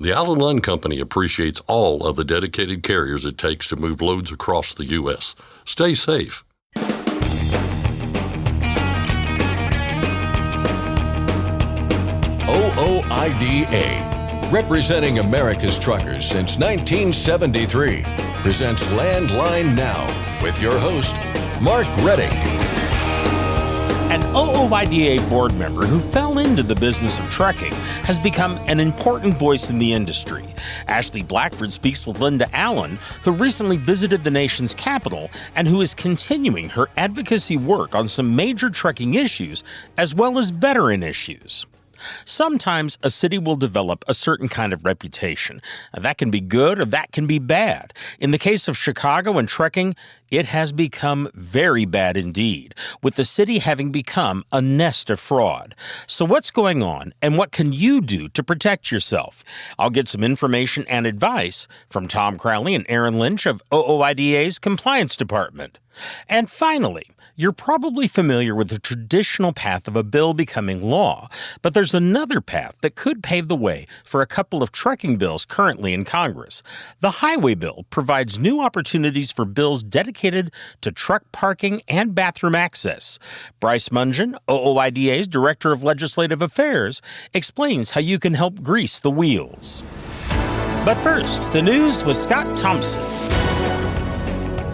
The Allen Line Company appreciates all of the dedicated carriers it takes to move loads across the U.S. Stay safe. OOIDA, representing America's truckers since 1973, presents Landline Now with your host, Mark Redding. An OOIDA board member who fell into the business of trucking has become an important voice in the industry. Ashley Blackford speaks with Linda Allen, who recently visited the nation's capital and who is continuing her advocacy work on some major trucking issues as well as veteran issues. Sometimes a city will develop a certain kind of reputation. That can be good or that can be bad. In the case of Chicago and trucking, it has become very bad indeed, with the city having become a nest of fraud. So what's going on and what can you do to protect yourself? I'll get some information and advice from Tom Crowley and Aaron Lynch of OOIDA's Compliance Department. And finally, you're probably familiar with the traditional path of a bill becoming law, but there's another path that could pave the way for a couple of trucking bills currently in Congress. The Highway Bill provides new opportunities for bills dedicated to truck parking and bathroom access. Bryce Mungen, OOIDA's Director of Legislative Affairs, explains how you can help grease the wheels. But first, the news with Scott Thompson.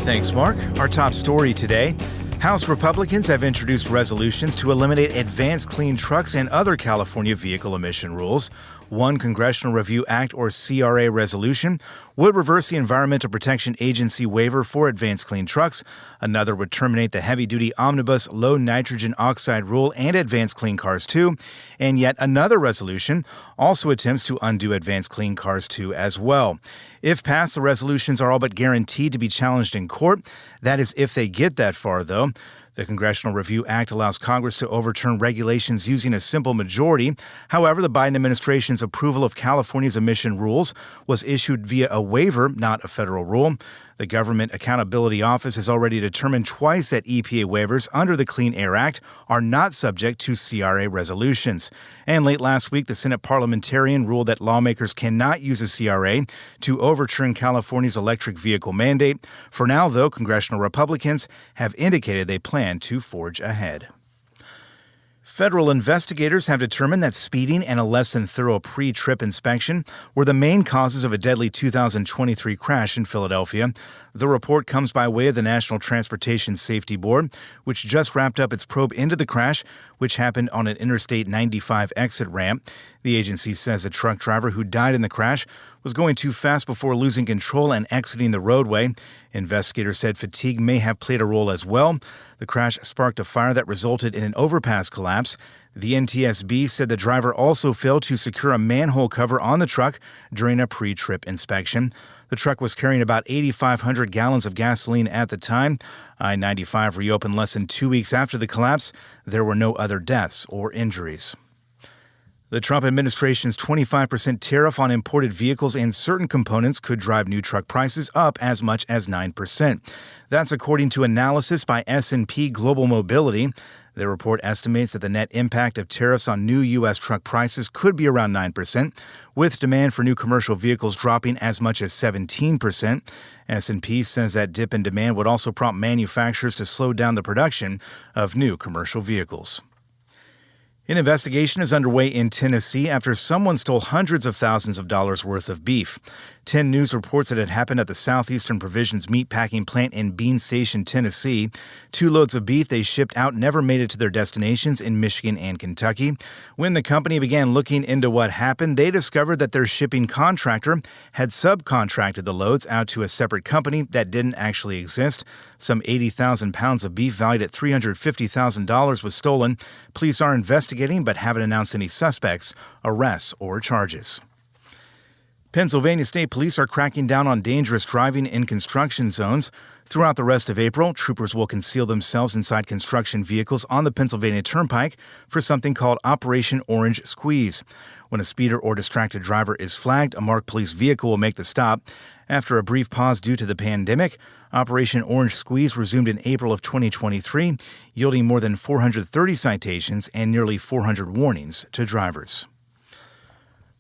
Thanks, Mark. Our top story today. House Republicans have introduced resolutions to eliminate advanced clean trucks and other California vehicle emission rules. One Congressional Review Act, or CRA, resolution would reverse the Environmental Protection Agency waiver for advanced clean trucks. Another would terminate the heavy-duty omnibus low nitrogen oxide rule and advanced clean cars 2. And yet another resolution also attempts to undo advanced clean cars 2 as well. If passed, the resolutions are all but guaranteed to be challenged in court. That is if they get that far, though. The Congressional Review Act allows Congress to overturn regulations using a simple majority. However, the Biden administration's approval of California's emission rules was issued via a waiver, not a federal rule. The Government Accountability Office has already determined twice that EPA waivers under the Clean Air Act are not subject to CRA resolutions. And late last week, the Senate parliamentarian ruled that lawmakers cannot use a CRA to overturn California's electric vehicle mandate. For now, though, congressional Republicans have indicated they plan to forge ahead. Federal investigators have determined that speeding and a less than thorough pre-trip inspection were the main causes of a deadly 2023 crash in Philadelphia. The report comes by way of the National Transportation Safety Board, which just wrapped up its probe into the crash, which happened on an Interstate 95 exit ramp. The agency says the truck driver who died in the crash was going too fast before losing control and exiting the roadway. Investigators said fatigue may have played a role as well. The crash sparked a fire that resulted in an overpass collapse. The NTSB said the driver also failed to secure a manhole cover on the truck during a pre-trip inspection. The truck was carrying about 8,500 gallons of gasoline at the time. I-95 reopened less than 2 weeks after the collapse. There were no other deaths or injuries. The Trump administration's 25% tariff on imported vehicles and certain components could drive new truck prices up as much as 9%. That's according to analysis by S&P Global Mobility. The report estimates that the net impact of tariffs on new U.S. truck prices could be around 9%, with demand for new commercial vehicles dropping as much as 17%. S&P says that dip in demand would also prompt manufacturers to slow down the production of new commercial vehicles. An investigation is underway in Tennessee after someone stole hundreds of thousands of dollars worth of beef. 10 News reports that it happened at the Southeastern Provisions meatpacking plant in Bean Station, Tennessee. 2 loads of beef they shipped out never made it to their destinations in Michigan and Kentucky. When the company began looking into what happened, they discovered that their shipping contractor had subcontracted the loads out to a separate company that didn't actually exist. Some 80,000 pounds of beef valued at $350,000 was stolen. Police are investigating but haven't announced any suspects, arrests, or charges. Pennsylvania State Police are cracking down on dangerous driving in construction zones. Throughout the rest of April, troopers will conceal themselves inside construction vehicles on the Pennsylvania Turnpike for something called Operation Orange Squeeze. When a speeder or distracted driver is flagged, a marked police vehicle will make the stop. After a brief pause due to the pandemic, Operation Orange Squeeze resumed in April of 2023, yielding more than 430 citations and nearly 400 warnings to drivers.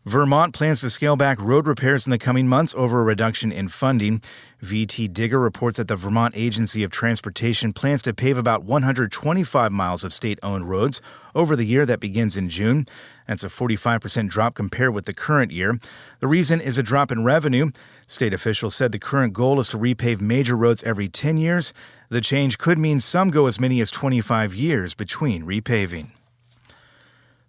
Vermont plans to scale back road repairs in the coming months over a reduction in funding. VT Digger reports that the Vermont Agency of Transportation plans to pave about 125 miles of state-owned roads over the year that begins in June. That's a 45% drop compared with the current year. The reason is a drop in revenue. State officials said the current goal is to repave major roads every 10 years. The change could mean some go as many as 25 years between repaving.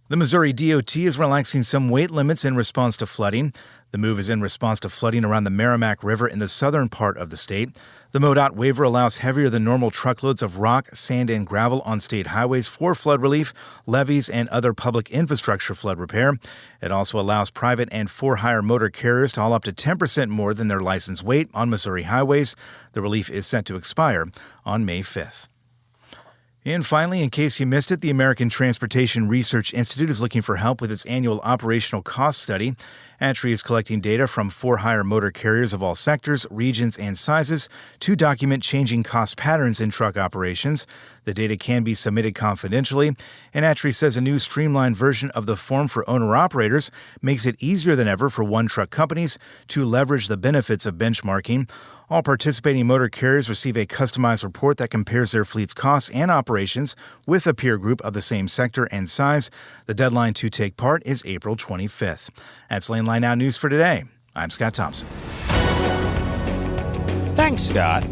The Missouri DOT is relaxing some weight limits in response to flooding. The move is in response to flooding around the Merrimack River in the southern part of the state. The MoDOT waiver allows heavier than normal truckloads of rock, sand, and gravel on state highways for flood relief, levees, and other public infrastructure flood repair. It also allows private and for-hire motor carriers to haul up to 10% more than their licensed weight on Missouri highways. The relief is set to expire on May 5th. And finally, in case you missed it, the American Transportation Research Institute is looking for help with its annual operational cost study. ATRI is collecting data from for-hire motor carriers of all sectors, regions, and sizes to document changing cost patterns in truck operations. The data can be submitted confidentially, and ATRI says a new streamlined version of the form for owner-operators makes it easier than ever for one-truck companies to leverage the benefits of benchmarking. All participating motor carriers receive a customized report that compares their fleet's costs and operations with a peer group of the same sector and size. The deadline to take part is April 25th. That's Lane Line Now News for today. I'm Scott Thompson. Thanks, Scott.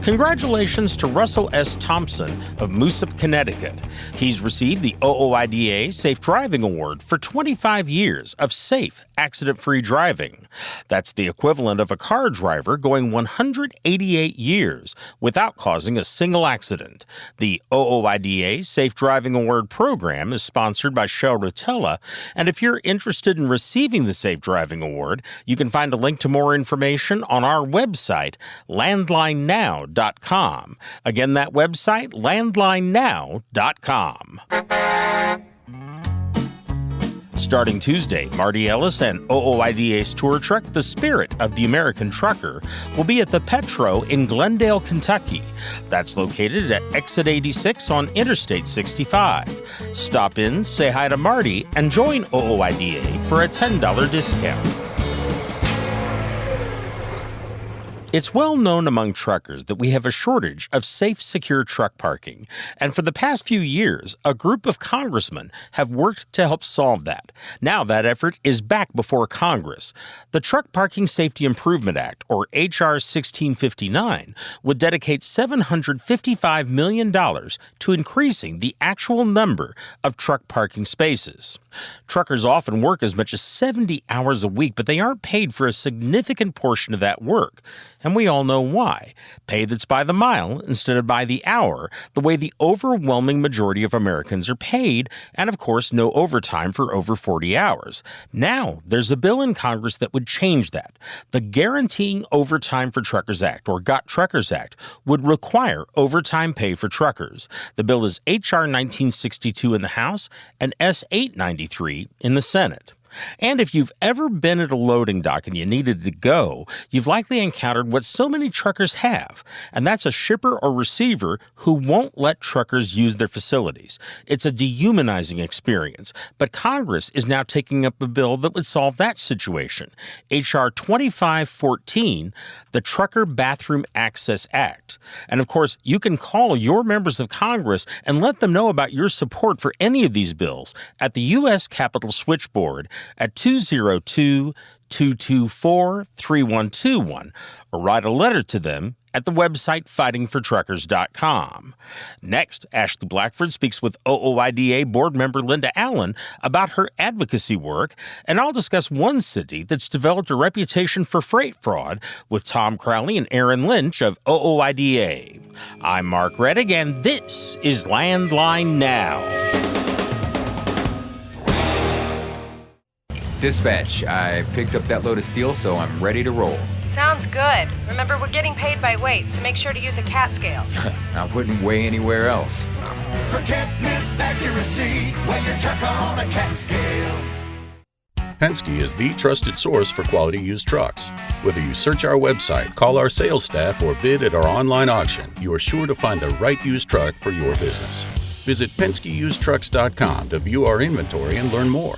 Congratulations to Russell S. Thompson of Moosop, Connecticut. He's received the OOIDA Safe Driving Award for 25 years of safe, accident-free driving. That's the equivalent of a car driver going 188 years without causing a single accident. The OOIDA Safe Driving Award program is sponsored by Shell Rotella, and if you're interested in receiving the Safe Driving Award, you can find a link to more information on our website, landlinenow.com. Again, that website, landlinenow.com. Starting Tuesday, Marty Ellis and OOIDA's tour truck, The Spirit of the American Trucker, will be at the Petro in Glendale, Kentucky. That's located at Exit 86 on Interstate 65. Stop in, say hi to Marty, and join OOIDA for a $10 discount. It's well known among truckers that we have a shortage of safe, secure truck parking. And for the past few years, a group of congressmen have worked to help solve that. Now that effort is back before Congress. The Truck Parking Safety Improvement Act, or H.R. 1659, would dedicate $755 million to increasing the actual number of truck parking spaces. Truckers often work as much as 70 hours a week, but they aren't paid for a significant portion of that work. And we all know why. Pay that's by the mile instead of by the hour, the way the overwhelming majority of Americans are paid, and of course no overtime for over 40 hours. Now, there's a bill in Congress that would change that. The Guaranteeing Overtime for Truckers Act, or Got Truckers Act, would require overtime pay for truckers. The bill is H.R. 1962 in the House and S. 893 in the Senate. And if you've ever been at a loading dock and you needed to go, you've likely encountered what so many truckers have, and that's a shipper or receiver who won't let truckers use their facilities. It's a dehumanizing experience, but Congress is now taking up a bill that would solve that situation. H.R. 2514, the Trucker Bathroom Access Act. And of course, you can call your members of Congress and let them know about your support for any of these bills at the U.S. Capitol Switchboard at 202-224-3121, or write a letter to them at the website fightingfortruckers.com. Next, Ashley Blackford speaks with OOIDA board member Linda Allen about her advocacy work, and I'll discuss one city that's developed a reputation for freight fraud with Tom Crowley and Aaron Lynch of OOIDA. I'm Mark Reddick, and this is Landline Now. Dispatch, I picked up that load of steel, so I'm ready to roll. Sounds good. Remember, we're getting paid by weight, so make sure to use a CAT scale. I wouldn't weigh anywhere else. Forget misaccuracy when your truck on a CAT scale. Penske is the trusted source for quality used trucks. Whether you search our website, call our sales staff, or bid at our online auction, you are sure to find the right used truck for your business. Visit PenskeUsedTrucks.com to view our inventory and learn more.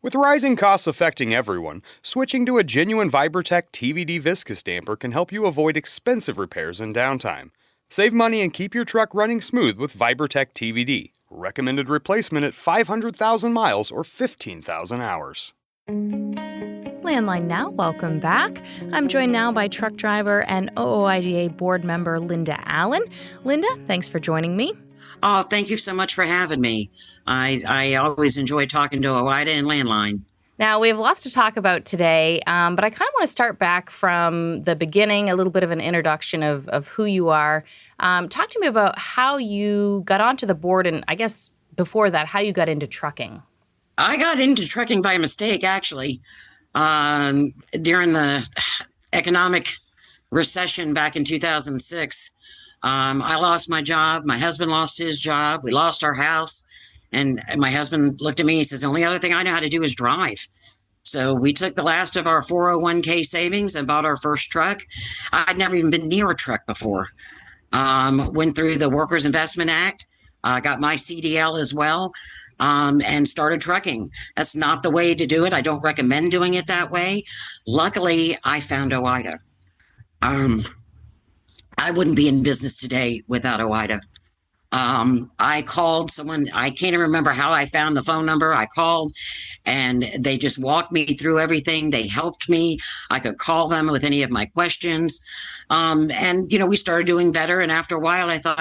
With rising costs affecting everyone, switching to a genuine Vibertech TVD viscous damper can help you avoid expensive repairs and downtime. Save money and keep your truck running smooth with Vibertech TVD. Recommended replacement at 500,000 miles or 15,000 hours. Landline Now, welcome back. I'm joined now by truck driver and OOIDA board member Linda Allen. Linda, thanks for joining me. Oh, thank you so much for having me. I always enjoy talking to OOIDA and Landline. Now, we have lots to talk about today, but I kind of want to start back from the beginning, a little bit of an introduction of who you are. Talk to me about how you got onto the board, and I guess before that, how you got into trucking. I got into trucking by mistake, actually. During the economic recession back in 2006, I lost my job. My husband lost his job. We lost our house. And my husband looked at me and says, the only other thing I know how to do is drive. So we took the last of our 401k savings and bought our first truck. I'd never even been near a truck before. Went through the Workers Investment Act, got my CDL as well, and started trucking. That's not the way to do it. I don't recommend doing it that way. Luckily, I found OOIDA. I wouldn't be in business today without OOIDA. I called someone, I can't even remember how I found the phone number. I called and they just walked me through everything. They helped me. I could call them with any of my questions. And we started doing better. And after a while, I thought,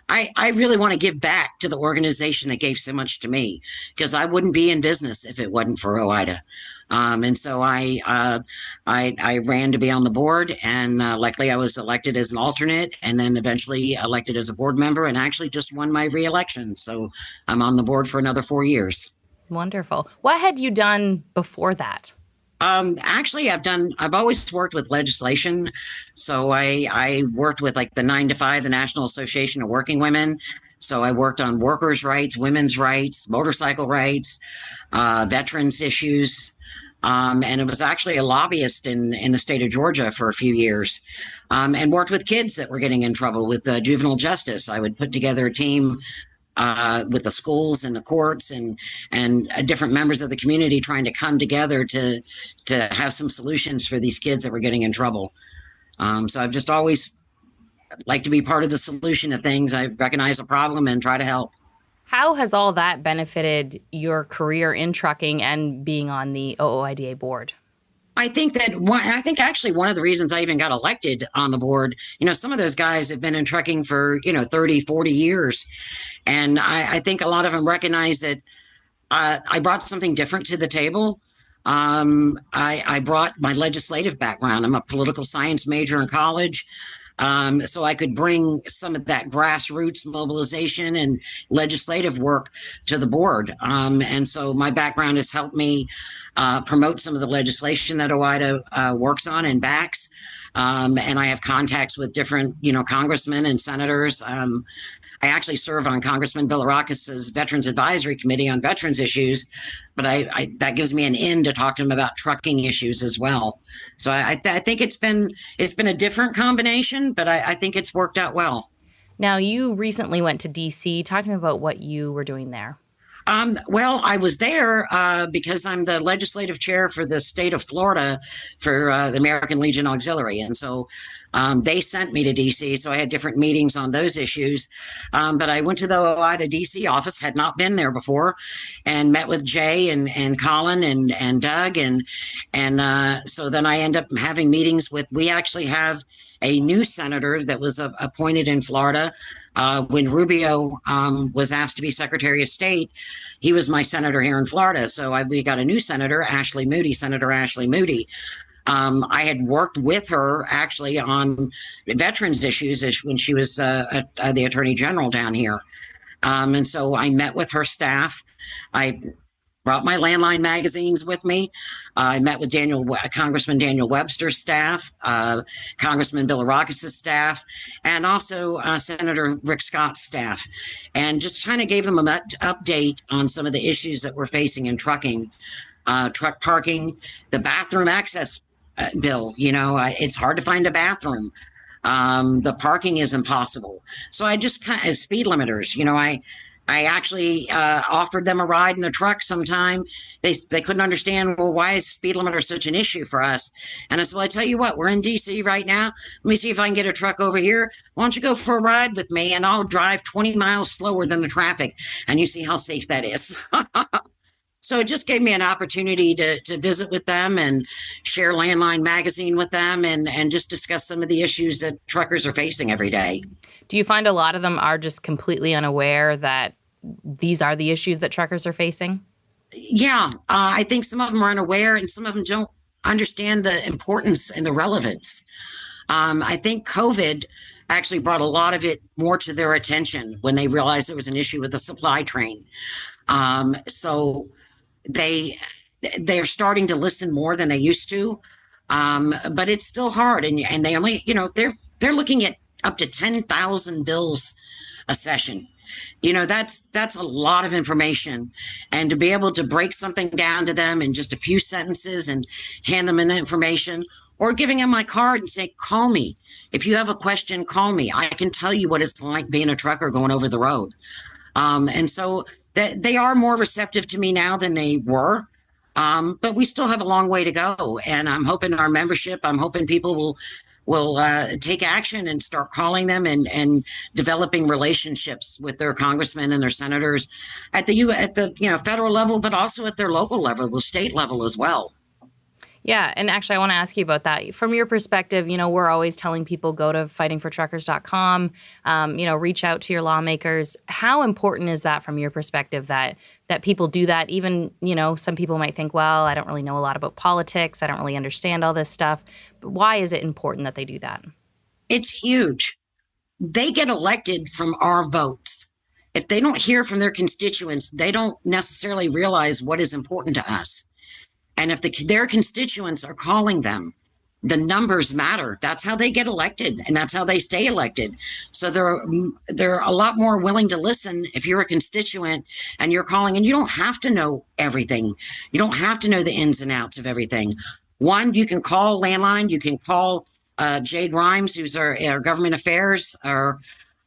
I really want to give back to the organization that gave so much to me, because I wouldn't be in business if it wasn't for OOIDA. And so I ran to be on the board, and luckily I was elected as an alternate, and then eventually elected as a board member, and actually just won my re-election. So I'm on the board for another 4 years. Wonderful. What had you done before that? Actually, I've always worked with legislation. So I worked with like the 9 to 5, the National Association of Working Women. So I worked on workers' rights, women's rights, motorcycle rights, veterans issues. And it was actually a lobbyist in the state of Georgia for a few years, and worked with kids that were getting in trouble with juvenile justice. I would put together a team with the schools and the courts and different members of the community trying to come together to have some solutions for these kids that were getting in trouble. So I've just always liked to be part of the solution of things. I recognize a problem and try to help. How has all that benefited your career in trucking and being on the OOIDA board? I think actually one of the reasons I even got elected on the board, some of those guys have been in trucking for, 30, 40 years. And I think a lot of them recognize that I brought something different to the table. I brought my legislative background. I'm a political science major in college. So I could bring some of that grassroots mobilization and legislative work to the board. And so my background has helped me promote some of the legislation that OOIDA works on and backs. And I have contacts with different, congressmen and senators. I actually serve on Congressman Bilirakis's Veterans Advisory Committee on veterans issues, but that gives me an in to talk to him about trucking issues as well. So I think it's been a different combination, but I think it's worked out well. Now, you recently went to D.C. Talk to me about what you were doing there. Well, I was there because I'm the legislative chair for the state of Florida for the American Legion Auxiliary. And so they sent me to D.C., so I had different meetings on those issues. But I went to the OOIDA D.C. office, had not been there before, and met with Jay and Colin and Doug. And so then I end up having meetings with, we actually have a new senator that was appointed in Florida. When Rubio was asked to be Secretary of State, he was my senator here in Florida. So we got a new senator, Senator Ashley Moody. I had worked with her actually on veterans issues when she was the Attorney General down here. And so I met with her staff. I brought my Landline magazines with me. I met with Congressman Daniel Webster's staff, Congressman Bilirakis's staff, and also Senator Rick Scott's staff, and just kind of gave them an update on some of the issues that we're facing in trucking, truck parking, the bathroom access bill. It's hard to find a bathroom. The parking is impossible. So I just speed limiters, I actually offered them a ride in a truck sometime. They couldn't understand, well, why is speed limiter such an issue for us? And I said, well, I tell you what, we're in D.C. right now. Let me see if I can get a truck over here. Why don't you go for a ride with me, and I'll drive 20 miles slower than the traffic, and you see how safe that is. So it just gave me an opportunity to visit with them and share Landline Magazine with them and just discuss some of the issues that truckers are facing every day. Do you find a lot of them are just completely unaware that these are the issues that truckers are facing? Yeah, I think some of them are unaware and some of them don't understand the importance and the relevance. I think COVID actually brought a lot of it more to their attention when they realized there was an issue with the supply train. So they're starting to listen more than they used to, but it's still hard. And they only, they're looking at up to 10,000 bills a session. That's a lot of information. And to be able to break something down to them in just a few sentences and hand them the information, or giving them my card and say, call me. If you have a question, call me. I can tell you what it's like being a trucker going over the road. And so they are more receptive to me now than they were. But we still have a long way to go. And I'm hoping our membership, I'm hoping people will take action and start calling them and developing relationships with their congressmen and their senators at the federal level, but also at their local level, the state level as well. Yeah, and actually I want to ask you about that. From your perspective, we're always telling people go to fightingfortruckers.com, reach out to your lawmakers. How important is that from your perspective that people do that? Even, some people might think, well, I don't really know a lot about politics. I don't really understand all this stuff. But why is it important that they do that? It's huge. They get elected from our votes. If they don't hear from their constituents, they don't necessarily realize what is important to us. And if their constituents are calling them, the numbers matter. That's how they get elected, and that's how they stay elected. So they're a lot more willing to listen if you're a constituent and you're calling. And you don't have to know everything. You don't have to know the ins and outs of everything. One, you can call Landline. You can call Jay Grimes, who's our government affairs, or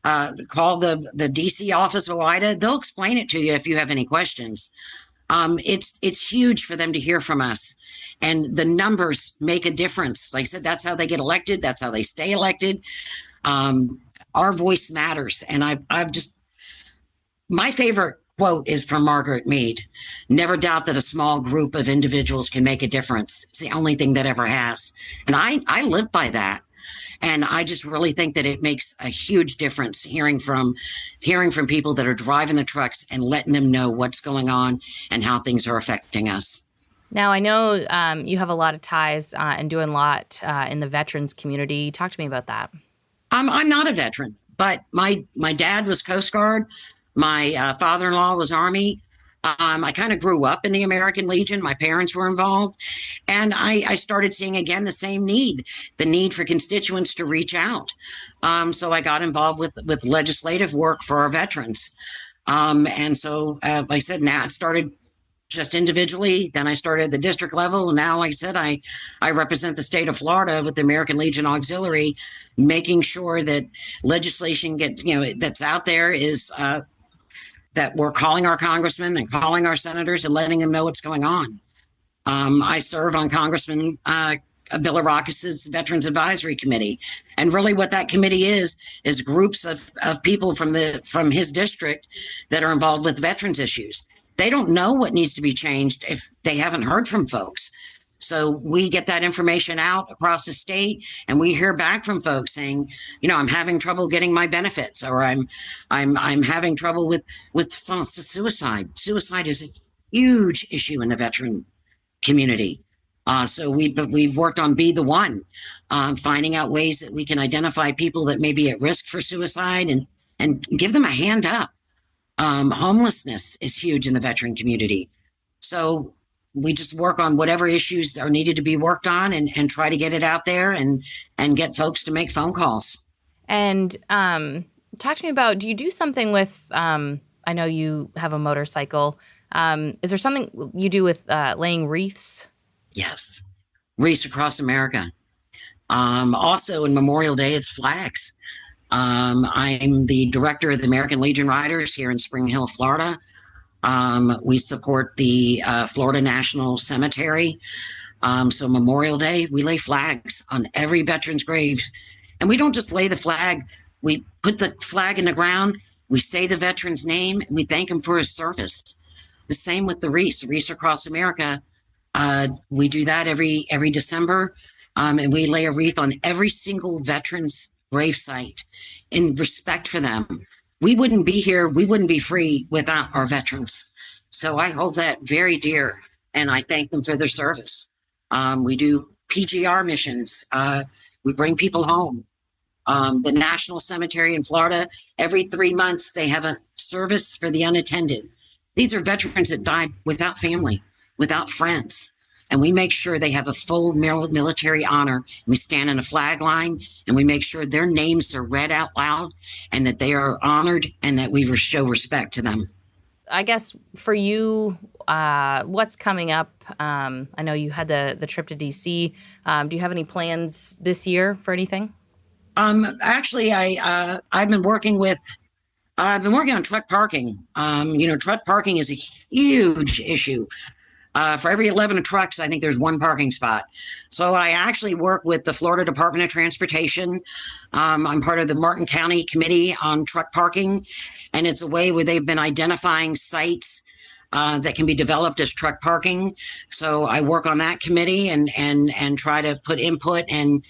call the D.C. office of OOIDA. They'll explain it to you if you have any questions. It's huge for them to hear from us, and the numbers make a difference. Like I said, that's how they get elected. That's how they stay elected. Our voice matters. And my favorite quote is from Margaret Mead. Never doubt that a small group of individuals can make a difference. It's the only thing that ever has. And I live by that. And I just really think that it makes a huge difference hearing from people that are driving the trucks and letting them know what's going on and how things are affecting us. Now, I know you have a lot of ties and doing a lot in the veterans community. Talk to me about that. I'm not a veteran, but my dad was Coast Guard. My father-in-law was Army. I kind of grew up in the American Legion. My parents were involved. And I started seeing again the same need, the need for constituents to reach out. So I got involved with legislative work for our veterans. And so, like I said, now it started just individually. Then I started at the district level. And now, like I said, I represent the state of Florida with the American Legion Auxiliary, making sure that legislation gets, that's out there is that we're calling our congressmen and calling our senators and letting them know what's going on. I serve on Congressman Bilirakis's Veterans Advisory Committee. And really what that committee is groups of people from his district that are involved with veterans issues. They don't know what needs to be changed if they haven't heard from folks. So we get that information out across the state, and we hear back from folks saying, I'm having trouble getting my benefits, or I'm having trouble with suicide. Suicide is a huge issue in the veteran community. So we've worked on Be the One, finding out ways that we can identify people that may be at risk for suicide and give them a hand up. Homelessness is huge in the veteran community. So we just work on whatever issues are needed to be worked on and try to get it out there and get folks to make phone calls. And talk to me about, do you do something with, I know you have a motorcycle. Is there something you do with laying wreaths? Yes. Wreaths across America. Also in Memorial Day, it's flags. I'm the director of the American Legion Riders here in Spring Hill, Florida. We support the Florida National Cemetery. So Memorial Day, we lay flags on every veteran's grave. And we don't just lay the flag. We put the flag in the ground. We say the veteran's name, and we thank him for his service. The same with the wreath across America. We do that every December, and we lay a wreath on every single veteran's gravesite in respect for them. We wouldn't be here. We wouldn't be free without our veterans. So I hold that very dear, and I thank them for their service. We do PGR missions. We bring people home. The National Cemetery in Florida, every 3 months, they have a service for the unattended. These are veterans that died without family, without friends. And we make sure they have a full military honor. We stand in a flag line and we make sure their names are read out loud and that they are honored and that we show respect to them. I guess for you, what's coming up? I know you had the trip to D.C. Do you have any plans this year for anything? Actually, I've been working on truck parking. Truck parking is a huge issue. For every 11 trucks, I think there's one parking spot. So I actually work with the Florida Department of Transportation. I'm part of the Martin County Committee on Truck Parking, and it's a way where they've been identifying sites that can be developed as truck parking. So I work on that committee and try to put input and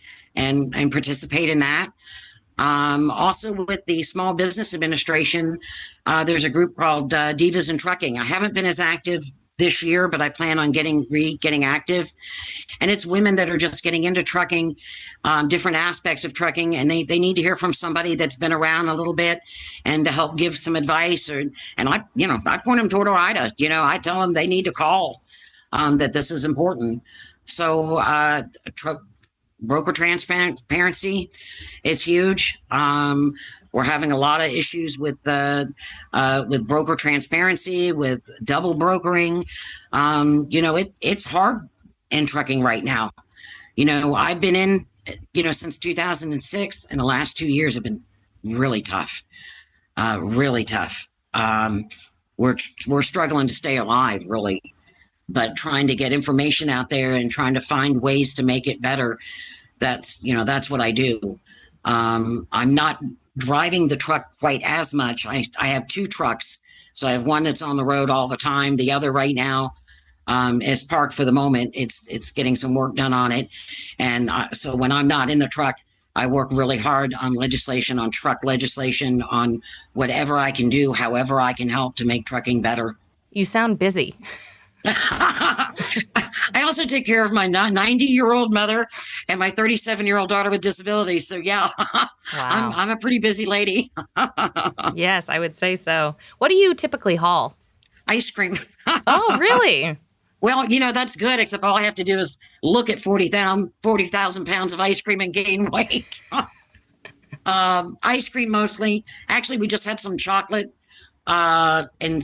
participate in that. Also with the Small Business Administration, there's a group called Divas in Trucking. I haven't been as active this year, but I plan on getting active. And it's women that are just getting into trucking, different aspects of trucking, and they need to hear from somebody that's been around a little bit and to help give some advice. And I point them toward OOIDA. I tell them they need to call, that this is important. So broker transparency is huge. We're having a lot of issues with broker transparency, with double brokering. It's hard in trucking right now. I've been in, since 2006, and the last 2 years have been really tough, really tough. We're struggling to stay alive, really, but trying to get information out there and trying to find ways to make it better. That's what I do. I'm not driving the truck quite as much. I have 2 trucks. So I have one that's on the road all the time. The other right now is parked for the moment. It's getting some work done on it. And so when I'm not in the truck, I work really hard on legislation, on truck legislation, on whatever I can do, however I can help to make trucking better. You sound busy. I also take care of my 90-year-old mother and my 37-year-old daughter with disabilities. So yeah, wow. I'm a pretty busy lady. Yes, I would say so. What do you typically haul? Ice cream. Oh, really? Well, that's good, except all I have to do is look at 40,000 pounds of ice cream and gain weight. Ice cream mostly. Actually, we just had some chocolate. And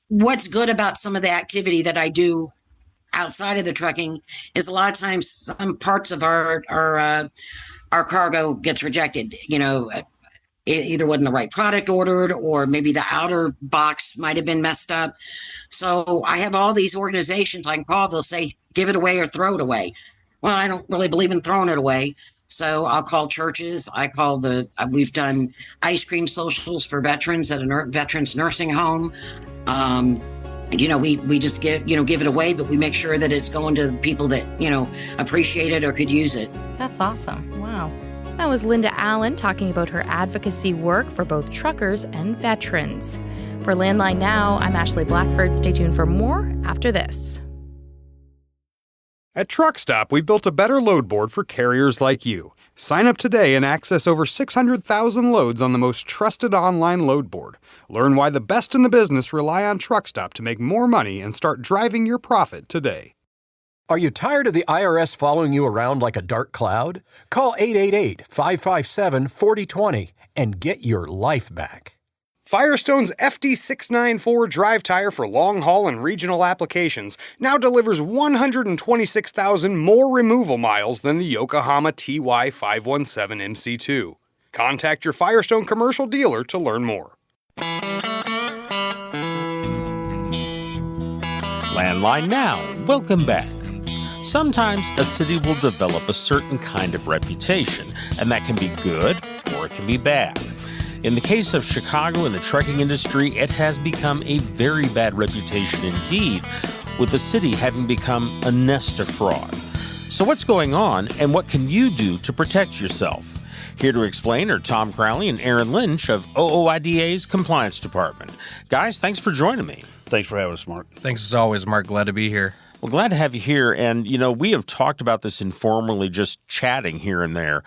what's good about some of the activity that I do outside of the trucking is a lot of times some parts of our cargo gets rejected. It either wasn't the right product ordered, or maybe the outer box might have been messed up. So I have all these organizations I can call. They'll say, give it away or throw it away. Well, I don't really believe in throwing it away. So I'll call churches. We've done ice cream socials for veterans at a veterans nursing home. We just give it away, but we make sure that it's going to people that, appreciate it or could use it. That's awesome. Wow. That was Linda Allen talking about her advocacy work for both truckers and veterans. For Landline Now, I'm Ashley Blackford. Stay tuned for more after this. At Truck Stop, we built a better load board for carriers like you. Sign up today and access over 600,000 loads on the most trusted online load board. Learn why the best in the business rely on Truck Stop to make more money and start driving your profit today. Are you tired of the IRS following you around like a dark cloud? Call 888-557-4020 and get your life back. Firestone's FD694 drive tire for long haul and regional applications now delivers 126,000 more removal miles than the Yokohama TY517 MC2. Contact your Firestone commercial dealer to learn more. Landline Now, welcome back. Sometimes a city will develop a certain kind of reputation, and that can be good or it can be bad. In the case of Chicago and the trucking industry, it has become a very bad reputation indeed, with the city having become a nest of fraud. So what's going on, and what can you do to protect yourself? Here to explain are Tom Crowley and Aaron Lynch of OOIDA's Compliance Department. Guys, thanks for joining me. Thanks for having us, Mark. Thanks as always, Mark. Glad to be here. Well, glad to have you here. And, we have talked about this informally, just chatting here and there.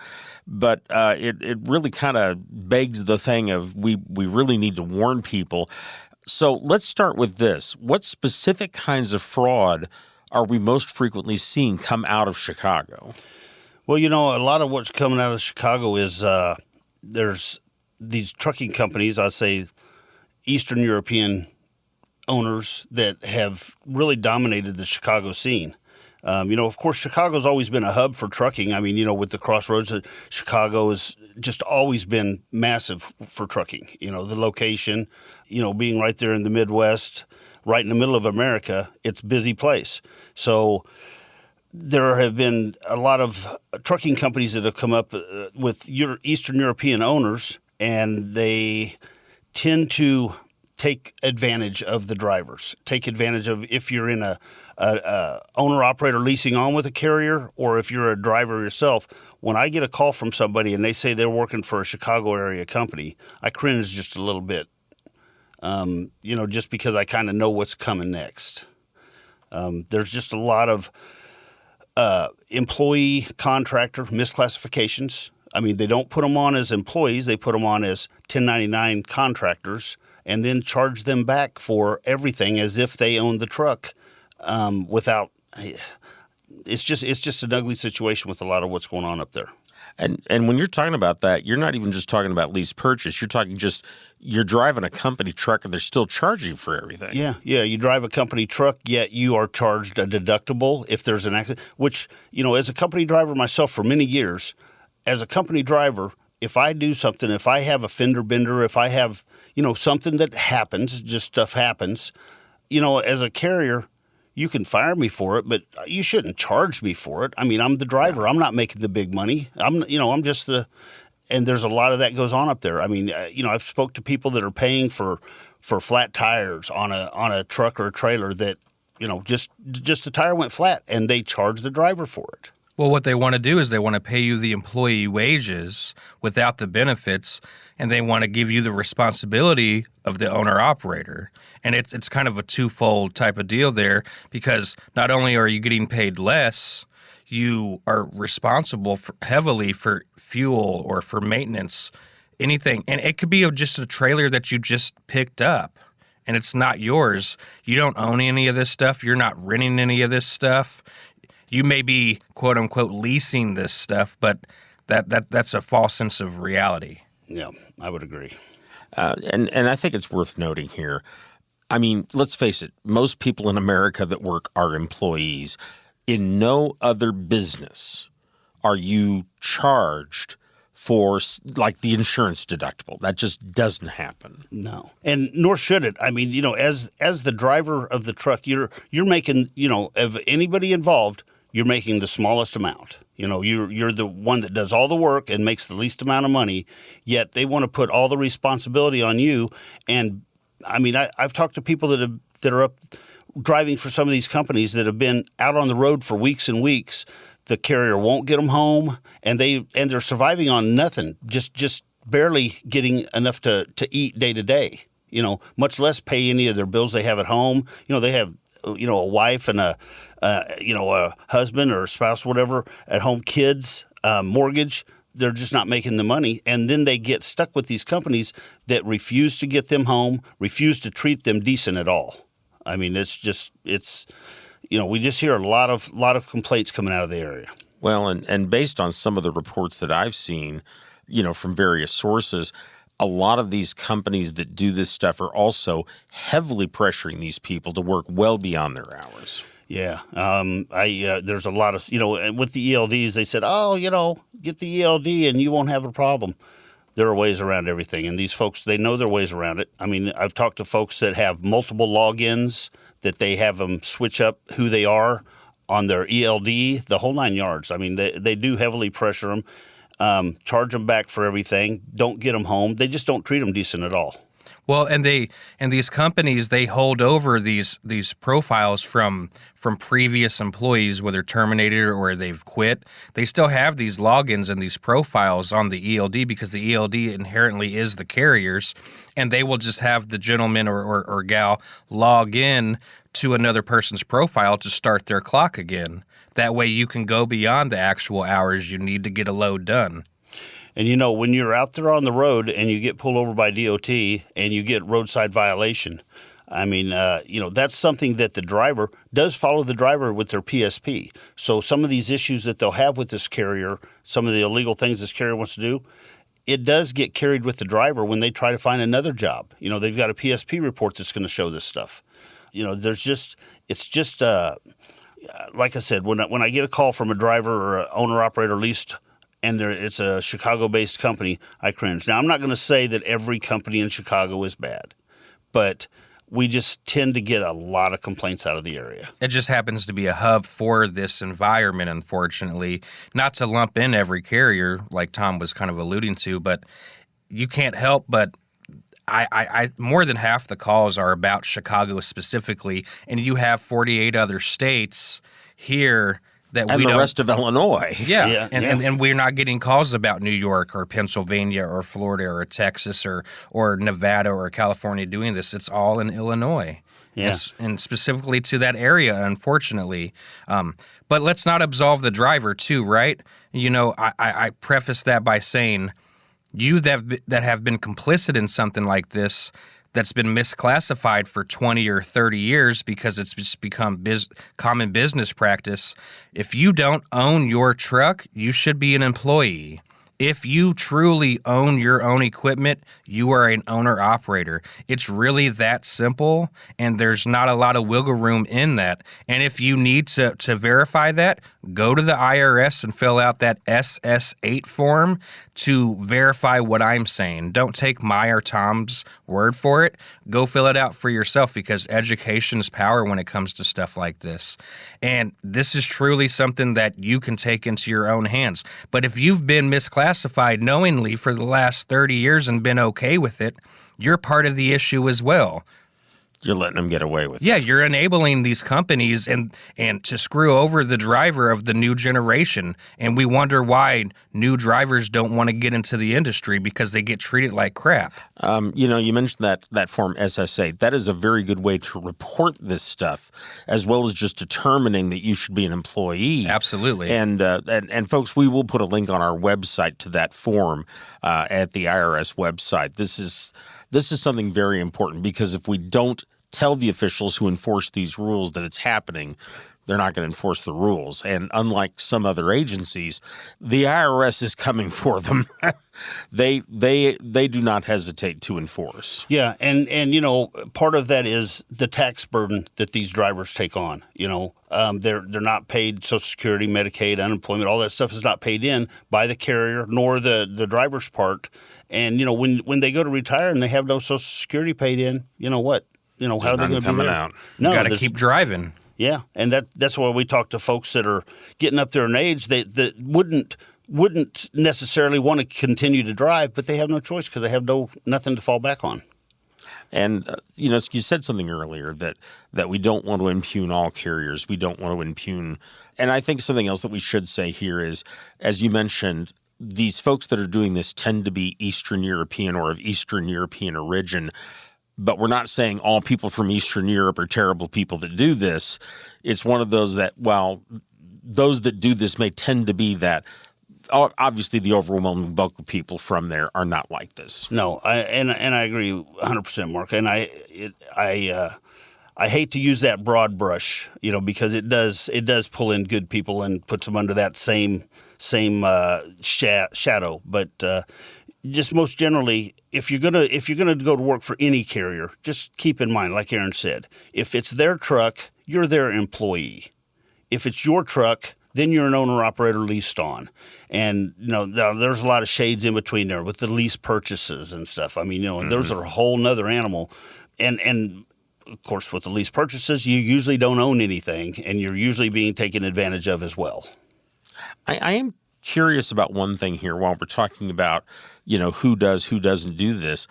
But it really kind of begs the thing of we really need to warn people. So let's start with this. What specific kinds of fraud are we most frequently seeing come out of Chicago? Well, a lot of what's coming out of Chicago is there's these trucking companies, I'd say Eastern European owners that have really dominated the Chicago scene. Of course, Chicago's always been a hub for trucking. I mean, with the crossroads, Chicago has just always been massive for trucking. The location, being right there in the Midwest, right in the middle of America, it's a busy place. So there have been a lot of trucking companies that have come up with Eastern European owners, and they tend to take advantage of the drivers, take advantage of if you're in a owner-operator leasing on with a carrier, or if you're a driver yourself. When I get a call from somebody and they say they're working for a Chicago area company, I cringe just a little bit, just because I kind of know what's coming next. There's just a lot of employee contractor misclassifications. I mean, they don't put them on as employees, they put them on as 1099 contractors, and then charge them back for everything as if they own the truck. It's just an ugly situation with a lot of what's going on up there. And when you're talking about that, you're not even just talking about lease purchase. You're talking you're driving a company truck and they're still charging for everything. Yeah. You drive a company truck, yet you are charged a deductible if there's an accident, which, as a company driver myself for many years, as a company driver, if I do something, if I have a fender bender, if I have, something that happens, just stuff happens, as a carrier, you can fire me for it, but you shouldn't charge me for it. I mean, I'm the driver. I'm not making the big money. I'm just and there's a lot of that goes on up there. I mean, I've spoke to people that are paying for flat tires on a truck or a trailer that, just the tire went flat and they charge the driver for it. Well, what they want to do is they want to pay you the employee wages without the benefits, and they want to give you the responsibility of the owner-operator. And it's kind of a twofold type of deal there, because not only are you getting paid less, you are responsible heavily for fuel or for maintenance, anything. And it could be just a trailer that you just picked up, and it's not yours. You don't own any of this stuff. You're not renting any of this stuff. You may be, quote unquote, leasing this stuff, but that's a false sense of reality. Yeah, I would agree. And I think it's worth noting here. I mean, let's face it, most people in America that work are employees. In no other business are you charged for, like, the insurance deductible. That just doesn't happen. No, and nor should it. I mean, as the driver of the truck, you're making, of anybody involved, you're making the smallest amount. You're the one that does all the work and makes the least amount of money, yet they want to put all the responsibility on you. And I mean, I've talked to people that are up driving for some of these companies that have been out on the road for weeks and weeks. The carrier won't get them home, and they're surviving on nothing, just barely getting enough to eat day to day. Much less pay any of their bills they have at home. They have a wife and a husband or a spouse, whatever, at home, kids, mortgage. They're just not making the money. And then they get stuck with these companies that refuse to get them home, refuse to treat them decent at all. I mean, we just hear a lot of complaints coming out of the area. Well, and based on some of the reports that I've seen, from various sources, a lot of these companies that do this stuff are also heavily pressuring these people to work well beyond their hours. Yeah. There's a lot of, and with the ELDs, they said, get the ELD and you won't have a problem. there are ways around everything. And these folks, they know their ways around it. I mean, I've talked to folks that have multiple logins, that they have them switch up who they are on their ELD, the whole 9 yards. I mean, they do heavily pressure them, charge them back for everything, don't get them home. They just don't treat them decent at all. Well, and these companies, they hold over these profiles from previous employees, whether terminated or they've quit. They still have these logins and these profiles on the ELD because the ELD inherently is the carrier's, and they will just have the gentleman or gal log in to another person's profile to start their clock again. That way you can go beyond the actual hours you need to get a load done. And, you know, when you're out there on the road and you get pulled over by DOT and you get roadside violation, I mean, you know, that's something that the driver does follow the driver with their PSP. So some of these issues that they'll have with this carrier, some of the illegal things this carrier wants to do, it does get carried with the driver when they try to find another job. You know, they've got a PSP report that's going to show this stuff. You know, it's just like I said, when I get a call from a driver or an owner-operator leased, and it's a Chicago-based company, I cringe. Now, I'm not going to say that every company in Chicago is bad, but we just tend to get a lot of complaints out of the area. It just happens to be a hub for this environment, unfortunately. Not to lump in every carrier, like Tom was kind of alluding to, but you can't help but I more than half the calls are about Chicago specifically, and you have 48 other states here that and the rest of Illinois. Yeah. And we're not getting calls about New York or Pennsylvania or Florida or Texas or Nevada or California doing this. It's all in Illinois. Yeah. And specifically to that area, unfortunately. But let's not absolve the driver too, right? You know, I preface that by saying you that have been complicit in something like this that's been misclassified for 20 or 30 years because it's just become common business practice. If you don't own your truck, you should be an employee. If you truly own your own equipment, you are an owner-operator. It's really that simple, and there's not a lot of wiggle room in that. And if you need to verify that, go to the IRS and fill out that SS8 form to verify what I'm saying. Don't take my or Tom's word for it. Go fill it out for yourself because education is power when it comes to stuff like this. And this is truly something that you can take into your own hands. But if you've been misclassified knowingly for the last 30 years and been okay with it, you're part of the issue as well. You're letting them get away with it. Yeah, you're enabling these companies and to screw over the driver of the new generation. And we wonder why new drivers don't want to get into the industry because they get treated like crap. You know, you mentioned that form SSA. That is a very good way to report this stuff, as well as just determining that you should be an employee. Absolutely. And folks, we will put a link on our website to that form at the IRS website. This is something very important because if we don't tell the officials who enforce these rules that it's happening, they're not going to enforce the rules. And unlike some other agencies, the IRS is coming for them. They do not hesitate to enforce. Yeah, and you know, part of that is the tax burden that these drivers take on. You know, they're not paid Social Security, Medicaid, unemployment, all that stuff is not paid in by the carrier nor the driver's part. And you know, when they go to retire and they have no Social Security paid in, you know what? You know, how are they going to be there? Out. No, you got to keep driving. Yeah, and that's why we talk to folks that are getting up there in age that wouldn't necessarily want to continue to drive, but they have no choice because they have nothing to fall back on. And, you know, you said something earlier that we don't want to impugn all carriers. We don't want to impugn. And I think something else that we should say here is, as you mentioned, these folks that are doing this tend to be Eastern European or of Eastern European origin. But we're not saying all people from Eastern Europe are terrible people that do this. It's one of those that, while those that do this may tend to be that, obviously the overwhelming bulk of people from there are not like this. No, I agree 100%, Mark. And I hate to use that broad brush, you know, because it does pull in good people and puts them under that same shadow. But just most generally, if you're gonna go to work for any carrier, just keep in mind, like Aaron said, if it's their truck, you're their employee. If it's your truck, then you're an owner-operator leased on. And, there's a lot of shades in between there with the lease purchases and stuff. I mean, those are a whole nother animal. And of course, with the lease purchases, you usually don't own anything, and you're usually being taken advantage of as well. I am curious about one thing here while we're talking about, who does, who doesn't do this.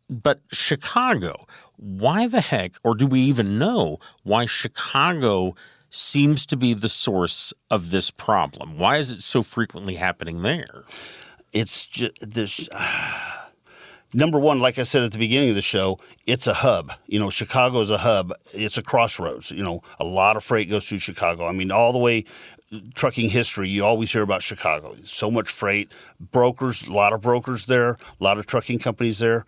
But Chicago, why the heck, or do we even know why Chicago seems to be the source of this problem? Why is it so frequently happening there? It's just this. Number one, like I said at the beginning of the show, it's a hub. Chicago is a hub. It's a crossroads. A lot of freight goes through Chicago. I mean, all the way trucking history, you always hear about Chicago. So much freight, brokers, a lot of brokers there, a lot of trucking companies there.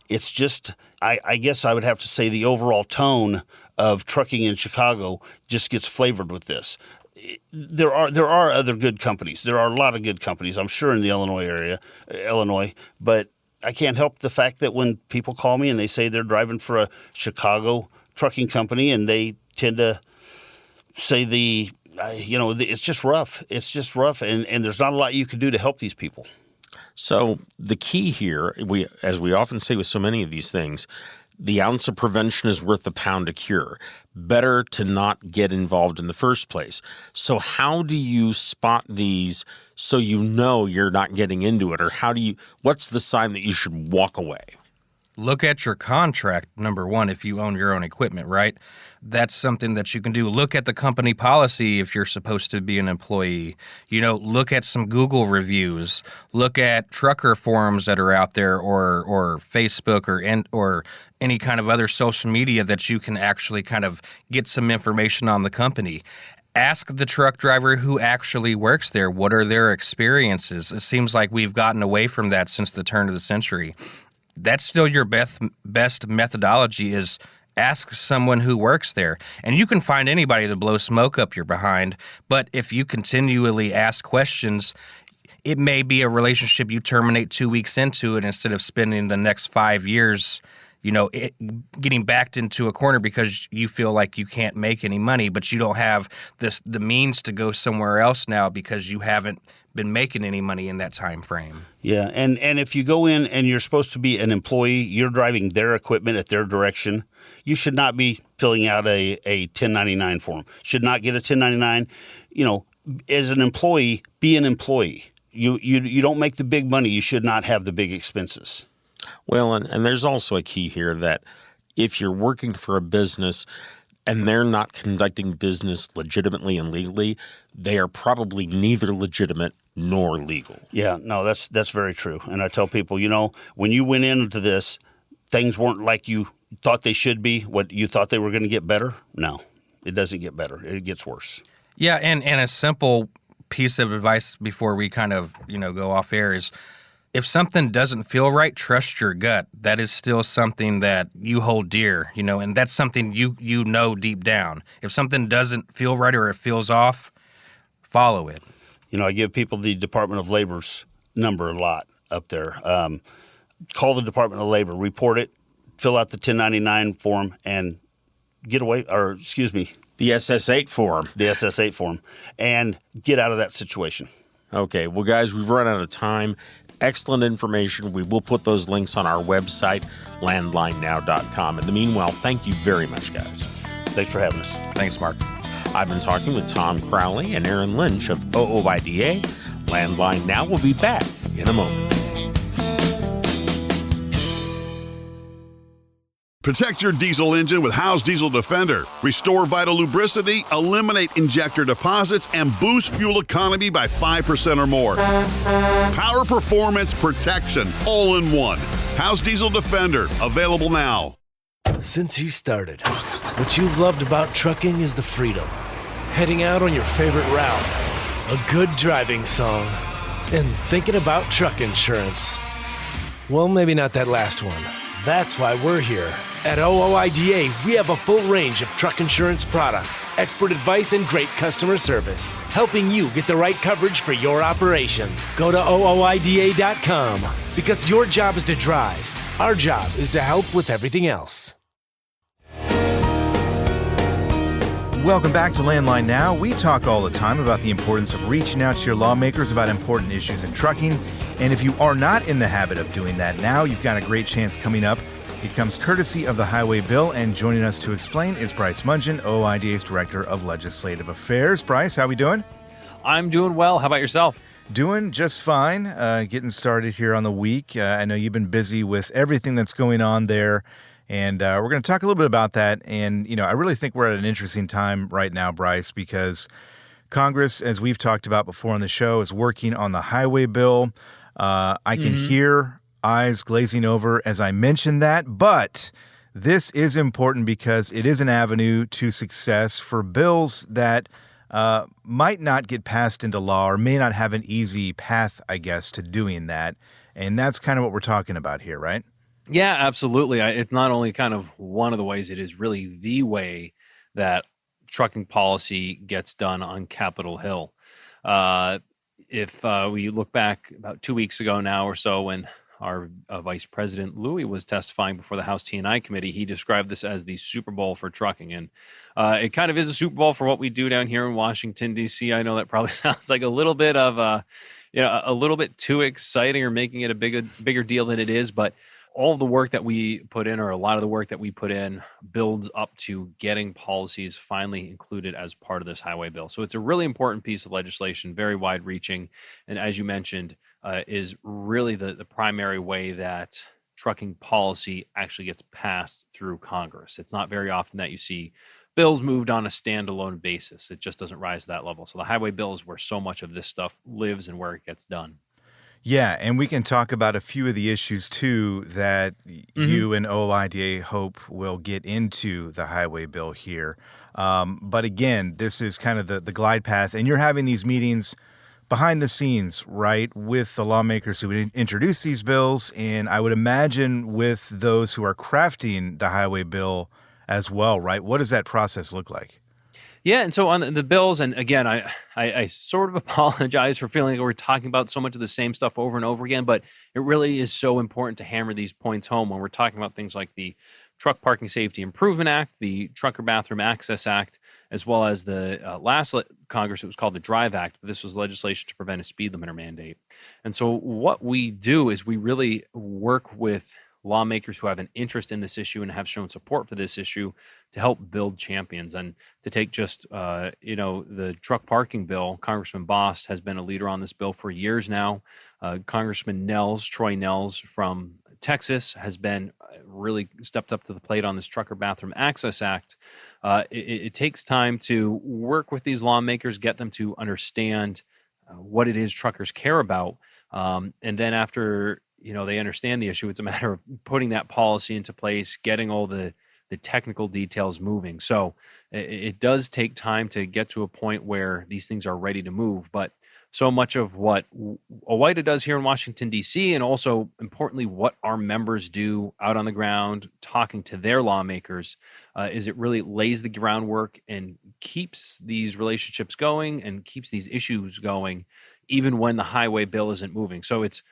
It's just, I guess I would have to say the overall tone of trucking in Chicago just gets flavored with this. There are other good companies. There are a lot of good companies, I'm sure, in the Illinois, but I can't help the fact that when people call me and they say they're driving for a Chicago trucking company, and they tend to say it's just rough. It's just rough, and there's not a lot you can do to help these people. So the key here, as we often say with so many of these things, the ounce of prevention is worth a pound of cure. Better to not get involved in the first place. So how do you spot these so you're not getting into it? Or what's the sign that you should walk away? Look at your contract, number one, if you own your own equipment, right? That's something that you can do. Look at the company policy if you're supposed to be an employee. Look at some Google reviews. Look at trucker forums that are out there, or Facebook or any kind of other social media that you can actually kind of get some information on the company. Ask the truck driver who actually works there. What are their experiences? It seems like we've gotten away from that since the turn of the century. That's still your best methodology, is ask someone who works there. And you can find anybody to blow smoke up your behind, but if you continually ask questions, it may be a relationship you terminate 2 weeks into it instead of spending the next 5 years, getting backed into a corner because you feel like you can't make any money, but you don't have the means to go somewhere else now because you haven't been making any money in that time frame. Yeah, and if you go in and you're supposed to be an employee, you're driving their equipment at their direction, you should not be filling out a 1099 form. Should not get a 1099. As an employee, be an employee. You don't make the big money, you should not have the big expenses. Well, and there's also a key here that if you're working for a business and they're not conducting business legitimately and legally, they are probably neither legitimate nor legal. Yeah, no, that's very true. And I tell people, when you went into this, things weren't like you thought they should be, what you thought they were going to get better. No, it doesn't get better. It gets worse. Yeah, and a simple piece of advice before we kind of, go off air is, if something doesn't feel right, trust your gut. That is still something that you hold dear, and that's something you know deep down. If something doesn't feel right or it feels off, follow it. I give people the Department of Labor's number a lot up there. Call the Department of Labor, report it, fill out the 1099 form, and the SS8 form. The SS8 form, and get out of that situation. Okay, well, guys, we've run out of time. Excellent information. We will put those links on our website, landlinenow.com. In the meanwhile, thank you very much, guys. Thanks for having us. Thanks, Mark. I've been talking with Tom Crowley and Aaron Lynch of OOIDA. Landline Now will be back in a moment. Protect your diesel engine with Howe's Diesel Defender. Restore vital lubricity, eliminate injector deposits, and boost fuel economy by 5% or more. Power, performance, protection, all in one. Howe's Diesel Defender, available now. Since you started, what you've loved about trucking is the freedom. Heading out on your favorite route, a good driving song, and thinking about truck insurance. Well, maybe not that last one. That's why we're here. At OOIDA, we have a full range of truck insurance products, expert advice, and great customer service, helping you get the right coverage for your operation. Go to OOIDA.com, because your job is to drive. Our job is to help with everything else. Welcome back to Landline Now. We talk all the time about the importance of reaching out to your lawmakers about important issues in trucking. And if you are not in the habit of doing that now, you've got a great chance coming up. It comes courtesy of the Highway Bill, and joining us to explain is Bryce Mungen, OOIDA's Director of Legislative Affairs. Bryce, how we doing? I'm doing well. How about yourself? Doing just fine. Getting started here on the week. I know you've been busy with everything that's going on there, and we're going to talk a little bit about that. And, I really think we're at an interesting time right now, Bryce, because Congress, as we've talked about before on the show, is working on the Highway Bill. I can hear eyes glazing over as I mentioned that, but this is important because it is an avenue to success for bills that might not get passed into law or may not have an easy path, I guess, to doing that. And that's kind of what we're talking about here, right? Yeah, absolutely. It's not only kind of one of the ways, it is really the way that trucking policy gets done on Capitol Hill. If we look back about 2 weeks ago now or so, when our Vice President Louis was testifying before the House T&I Committee, he described this as the Super Bowl for trucking. And it kind of is a Super Bowl for what we do down here in Washington, D.C. I know that probably sounds like a little bit of a little bit too exciting or making it a bigger deal than it is. But all of the work that we put in, or a lot of the work that we put in, builds up to getting policies finally included as part of this highway bill. So it's a really important piece of legislation, very wide-reaching. And as you mentioned, is really the primary way that trucking policy actually gets passed through Congress. It's not very often that you see bills moved on a standalone basis. It just doesn't rise to that level. So the highway bill is where so much of this stuff lives and where it gets done. Yeah, and we can talk about a few of the issues, too, that you and OOIDA hope will get into the highway bill here. But again, this is kind of the glide path, and you're having these meetings behind the scenes, right, with the lawmakers who would introduce these bills, and I would imagine with those who are crafting the highway bill as well, right? What does that process look like? Yeah, and so on the bills, and again, I sort of apologize for feeling like we're talking about so much of the same stuff over and over again, but it really is so important to hammer these points home when we're talking about things like the Truck Parking Safety Improvement Act, the Trucker Bathroom Access Act, as well as the last Congress, it was called the Drive Act, but this was legislation to prevent a speed limiter mandate. And so what we do is we really work with lawmakers who have an interest in this issue and have shown support for this issue to help build champions. And to take just, the truck parking bill, Congressman Boss has been a leader on this bill for years now. Congressman Troy Nels from Texas has been really stepped up to the plate on this Trucker Bathroom Access Act. It takes time to work with these lawmakers, get them to understand what it is truckers care about. And then after they understand the issue, it's a matter of putting that policy into place, getting all the technical details moving. So it does take time to get to a point where these things are ready to move. But so much of what OOIDA does here in Washington, D.C., and also, importantly, what our members do out on the ground, talking to their lawmakers, is it really lays the groundwork and keeps these relationships going and keeps these issues going, even when the highway bill isn't moving. So it's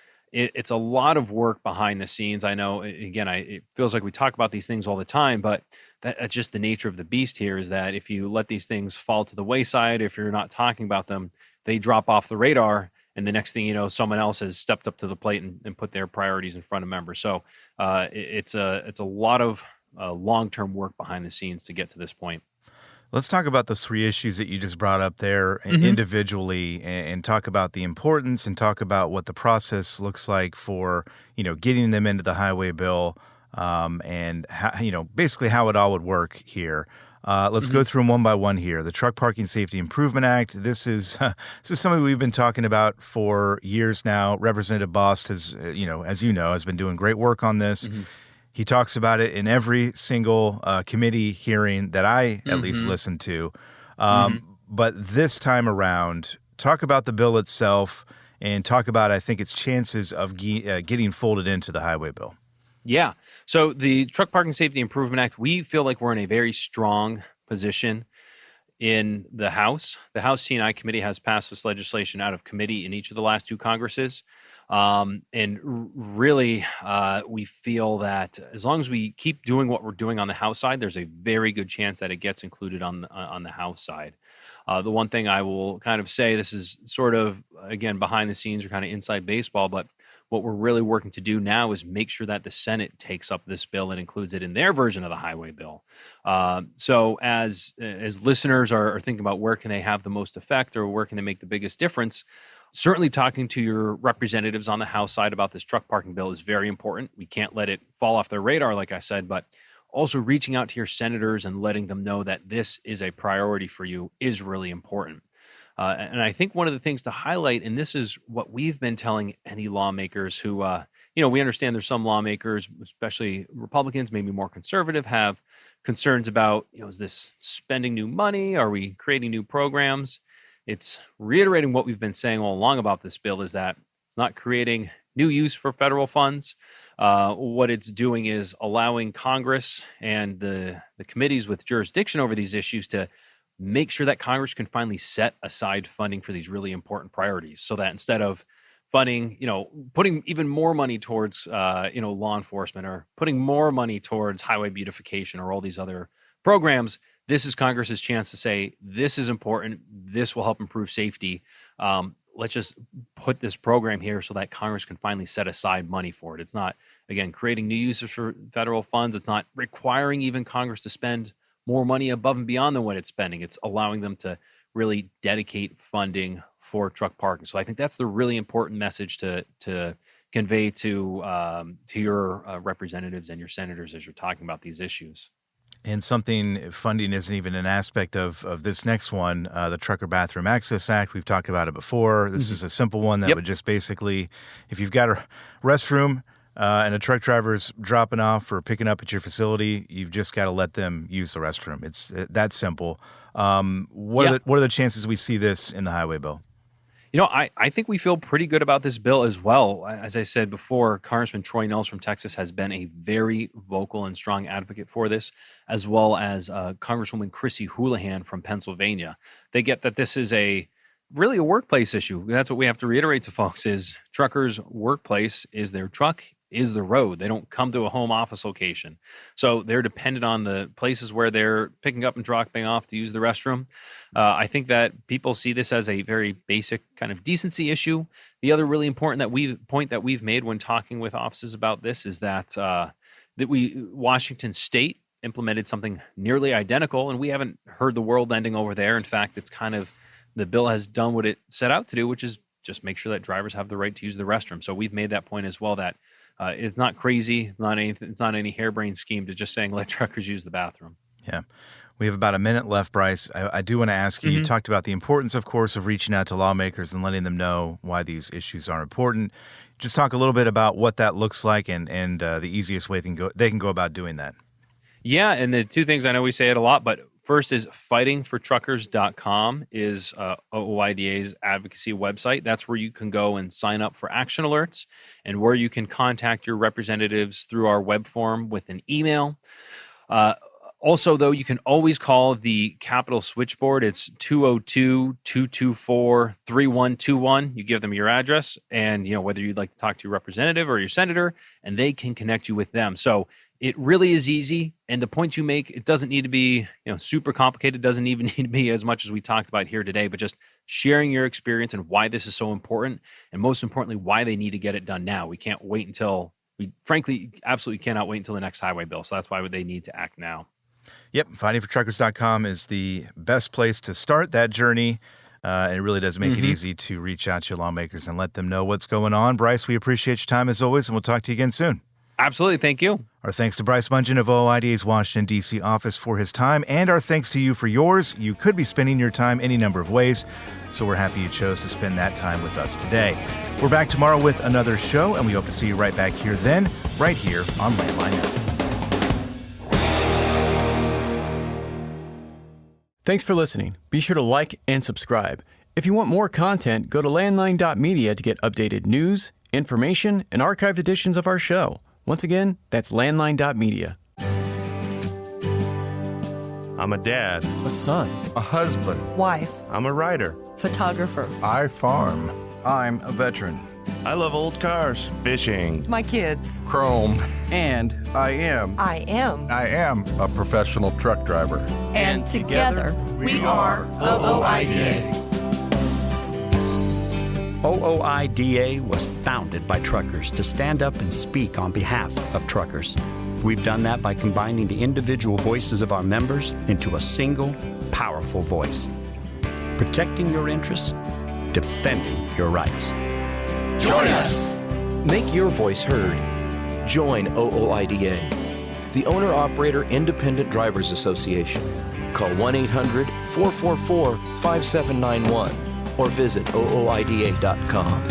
a lot of work behind the scenes. I know, again, it feels like we talk about these things all the time, but that's just the nature of the beast here, is that if you let these things fall to the wayside, if you're not talking about them, they drop off the radar, and the next thing you know, someone else has stepped up to the plate and put their priorities in front of members. So it's a lot of long-term work behind the scenes to get to this point. Let's talk about those three issues that you just brought up there individually, and talk about the importance, and talk about what the process looks like for, getting them into the highway bill, and how, basically how it all would work here. Let's go through them one by one here. The Truck Parking Safety Improvement Act. This is something we've been talking about for years now. Representative Bost has, has been doing great work on this. He talks about it in every single committee hearing that I at least listened to. But this time around, talk about the bill itself and talk about, I think, its chances of getting folded into the highway bill. Yeah. So the Truck Parking Safety Improvement Act, we feel like we're in a very strong position in the House. The House T&I Committee has passed this legislation out of committee in each of the last two Congresses. Really, we feel that as long as we keep doing what we're doing on the House side, there's a very good chance that it gets included on the House side. The one thing I will kind of say, this is sort of, again, behind the scenes or kind of inside baseball, but what we're really working to do now is make sure that the Senate takes up this bill and includes it in their version of the highway bill. So as listeners are thinking about where can they have the most effect or where can they make the biggest difference, certainly talking to your representatives on the House side about this truck parking bill is very important. We can't let it fall off their radar, like I said, but also reaching out to your senators and letting them know that this is a priority for you is really important. And I think one of the things to highlight, and this is what we've been telling any lawmakers who, we understand there's some lawmakers, especially Republicans, maybe more conservative, have concerns about, is this spending new money? Are we creating new programs? It's reiterating what we've been saying all along about this bill is that it's not creating new use for federal funds. What it's doing is allowing Congress and the committees with jurisdiction over these issues to make sure that Congress can finally set aside funding for these really important priorities so that instead of funding, putting even more money towards, law enforcement or putting more money towards highway beautification or all these other programs, this is Congress's chance to say, this is important. This will help improve safety. Let's just put this program here so that Congress can finally set aside money for it. It's not, again, creating new uses for federal funds. It's not requiring even Congress to spend more money above and beyond than what it's spending. It's allowing them to really dedicate funding for truck parking. So I think that's the really important message to convey to your representatives and your senators as you're talking about these issues. And funding isn't even an aspect of this next one, the Trucker Bathroom Access Act. We've talked about it before. This is a simple one that would just basically, if you've got a restroom and a truck driver's dropping off or picking up at your facility, you've just got to let them use the restroom. It's that simple. What are the chances we see this in the highway bill? I think we feel pretty good about this bill as well. As I said before, Congressman Troy Nehls from Texas has been a very vocal and strong advocate for this, as well as Congresswoman Chrissy Houlihan from Pennsylvania. They get that this is really a workplace issue. That's what we have to reiterate to folks is truckers' workplace is their truck, is the road. They don't come to a home office location. So they're dependent on the places where they're picking up and dropping off to use the restroom. I think that people see this as a very basic kind of decency issue. The other really important point that we've made when talking with offices about this is that Washington State implemented something nearly identical, and we haven't heard the world ending over there. In fact, it's kind of the bill has done what it set out to do, which is just make sure that drivers have the right to use the restroom. So we've made that point as well that it's not crazy. It's not any harebrained scheme to just saying let truckers use the bathroom. Yeah. We have about a minute left, Bryce. I do want to ask you, you talked about the importance, of course, of reaching out to lawmakers and letting them know why these issues are important. Just talk a little bit about what that looks like and the easiest way they can go about doing that. Yeah, and the two things, I know we say it a lot, but first is fightingfortruckers.com is OOIDA's advocacy website. That's where you can go and sign up for action alerts and where you can contact your representatives through our web form with an email. Also, though, you can always call the Capitol switchboard. It's 202-224-3121. You give them your address and, whether you'd like to talk to your representative or your senator, and they can connect you with them. So it really is easy. And the point you make, it doesn't need to be, super complicated. It doesn't even need to be as much as we talked about here today, but just sharing your experience and why this is so important. And most importantly, why they need to get it done now. We can't wait we frankly absolutely cannot wait until the next highway bill. So that's why they need to act now. Yep. Fightingfortruckers.com is the best place to start that journey. And it really does make it easy to reach out to your lawmakers and let them know what's going on. Bryce, we appreciate your time as always, and we'll talk to you again soon. Absolutely. Thank you. Our thanks to Bryce Mungin of OOIDA's Washington, D.C. office for his time, and our thanks to you for yours. You could be spending your time any number of ways, so we're happy you chose to spend that time with us today. We're back tomorrow with another show, and we hope to see you right back here then, right here on Landline Now. Thanks for listening. Be sure to like and subscribe. If you want more content, go to landline.media to get updated news, information, and archived editions of our show. Once again, that's landline.media. I'm a dad. A son. A husband. Wife. I'm a writer. Photographer. I farm. I'm a veteran. I love old cars, fishing, My kids. chrome, and I am a professional truck driver. And together, we are OOIDA. OOIDA was founded by truckers to stand up and speak on behalf of truckers. We've done that by combining the individual voices of our members into a single, powerful voice. Protecting your interests, defending your rights. Join us. Make your voice heard. Join OOIDA, the Owner-Operator Independent Drivers Association. Call 1-800-444-5791 or visit OOIDA.com.